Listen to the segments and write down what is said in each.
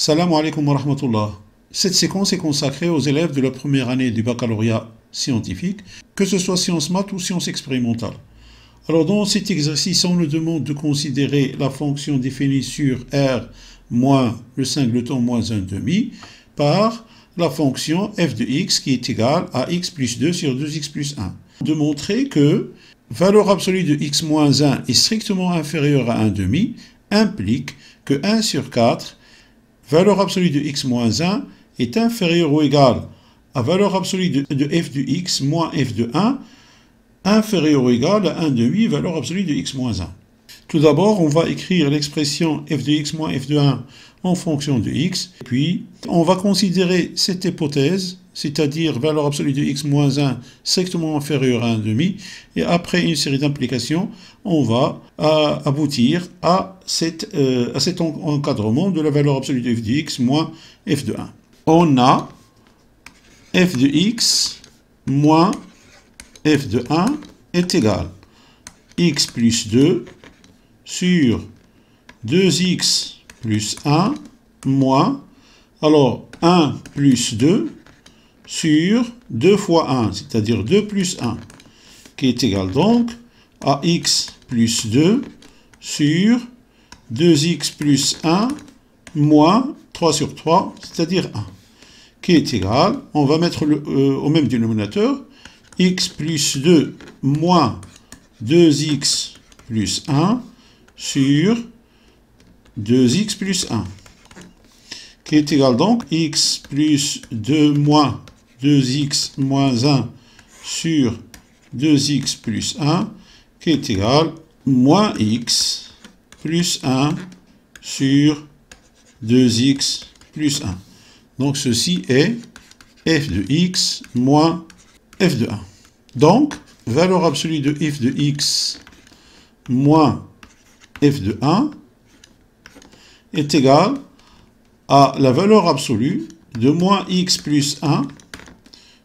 Salam alaikum wa rahmatullah. Cette séquence est consacrée aux élèves de la première année du baccalauréat scientifique, que ce soit sciences maths ou sciences expérimentales. Alors dans cet exercice, on nous demande de considérer la fonction définie sur R moins le singleton moins 1 demi par la fonction f de x qui est égale à x plus 2 sur 2x plus 1. De montrer que valeur absolue de x moins 1 est strictement inférieure à 1 demi implique que 1 sur 4 valeur absolue de x moins 1 est inférieure ou égale à valeur absolue de f de x moins f de 1 inférieure ou égale à 1 demi valeur absolue de x moins 1. Tout d'abord, on va écrire l'expression f de x moins f de 1 en fonction de x. Puis, on va considérer cette hypothèse, c'est-à-dire valeur absolue de x moins 1 strictement inférieure à 1 demi. Et après une série d'implications, on va aboutir à cet encadrement de la valeur absolue de f de x moins f de 1. On a f de x moins f de 1 est égal à x plus 2 sur 2x plus 1 moins, alors 1 plus 2 sur 2 fois 1, c'est-à-dire 2 plus 1, qui est égal donc à x plus 2 sur 2x plus 1 moins 3 sur 3, c'est-à-dire 1, qui est égal, on va mettre au même dénominateur, x plus 2 moins 2x plus 1 sur 2x plus 1, qui est égal donc x plus 2 moins 2x moins 1 sur 2x plus 1, qui est égal moins x plus 1 sur 2x plus 1. Donc ceci est f de x moins f de 1. Donc, valeur absolue de f de x moins f de 1 est égale à la valeur absolue de moins x plus 1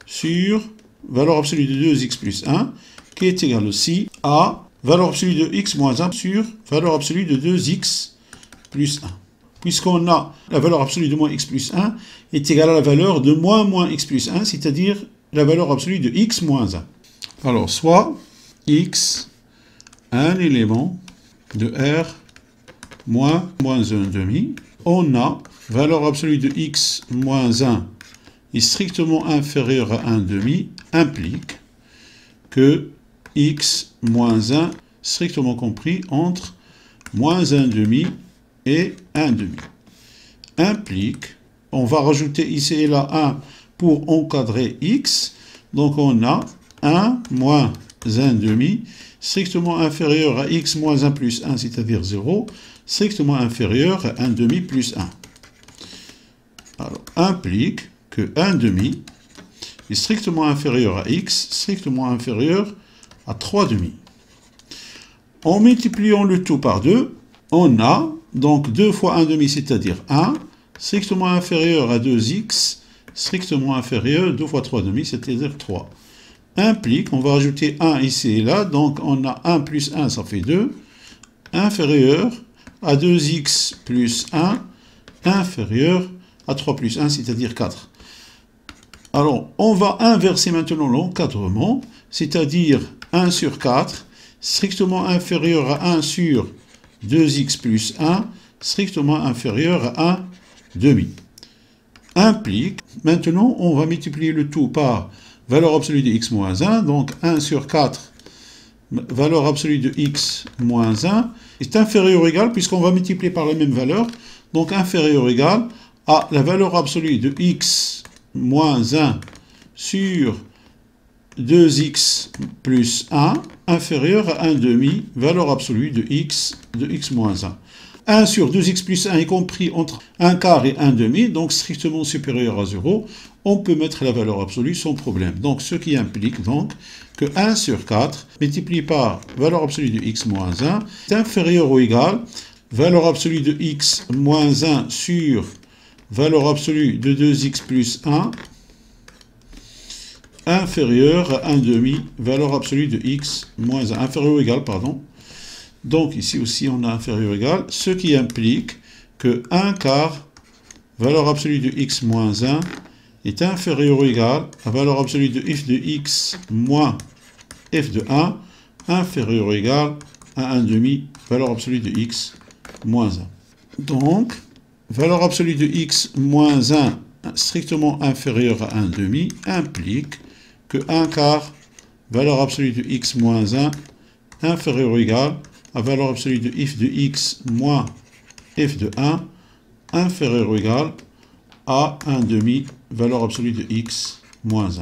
sur valeur absolue de 2x plus 1, qui est égale aussi à valeur absolue de x moins 1 sur valeur absolue de 2x plus 1. Puisqu'on a la valeur absolue de moins x plus 1 est égale à la valeur de moins x plus 1, c'est-à-dire la valeur absolue de x moins 1. Alors, soit x, un élément de R moins 1 demi, on a valeur absolue de x moins 1 est strictement inférieure à 1 demi, implique que x moins 1, strictement compris entre moins 1 demi et 1 demi, implique, on va rajouter ici et là 1 pour encadrer x, donc on a 1 moins 1 demi, strictement inférieur à x moins 1 plus 1, c'est-à-dire 0, strictement inférieur à 1 demi plus 1. Alors, implique que 1 demi est strictement inférieur à x, strictement inférieur à 3 demi. En multipliant le tout par 2, on a donc 2 fois 1 demi, c'est-à-dire 1, strictement inférieur à 2x, strictement inférieur, 2 fois 3 demi, c'est-à-dire 3. Implique, on va rajouter 1 ici et là, donc on a 1 plus 1, ça fait 2, inférieur à 2x plus 1, inférieur à 3 plus 1, c'est-à-dire 4. Alors, on va inverser maintenant l'encadrement, c'est-à-dire 1 sur 4, strictement inférieur à 1 sur 2x plus 1, strictement inférieur à 1 demi. Implique, maintenant, on va multiplier le tout par valeur absolue de x moins 1, donc 1 sur 4, valeur absolue de x moins 1, est inférieur ou égal, puisqu'on va multiplier par la même valeur, donc inférieur ou égal à la valeur absolue de x moins 1 sur 2x plus 1, inférieur à 1 demi, valeur absolue de x moins 1. 1 sur 2x plus 1 est compris entre 1 quart et 1 demi, donc strictement supérieur à 0, on peut mettre la valeur absolue sans problème. Donc ce qui implique donc que 1 sur 4 multiplié par valeur absolue de x moins 1 est inférieur ou égal valeur absolue de x moins 1 sur valeur absolue de 2x plus 1 inférieur à 1 demi, valeur absolue de x moins 1, inférieur ou égal, pardon. Donc ici aussi on a inférieur ou égal, ce qui implique que 1 quart valeur absolue de x moins 1 est inférieur ou égal à valeur absolue de f de x moins f de 1 inférieur ou égal à 1 demi valeur absolue de x moins 1. Donc, valeur absolue de x moins 1 strictement inférieure à 1 demi implique que 1 quart valeur absolue de x moins 1 inférieur ou égal à valeur absolue de f de x moins f de 1 inférieur ou égal à 1 demi valeur absolue de x moins 1.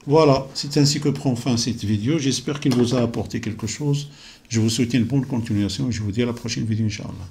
Voilà, c'est ainsi que prend fin cette vidéo. J'espère qu'il vous a apporté quelque chose. Je vous souhaite une bonne continuation et je vous dis à la prochaine vidéo, Inch'Allah.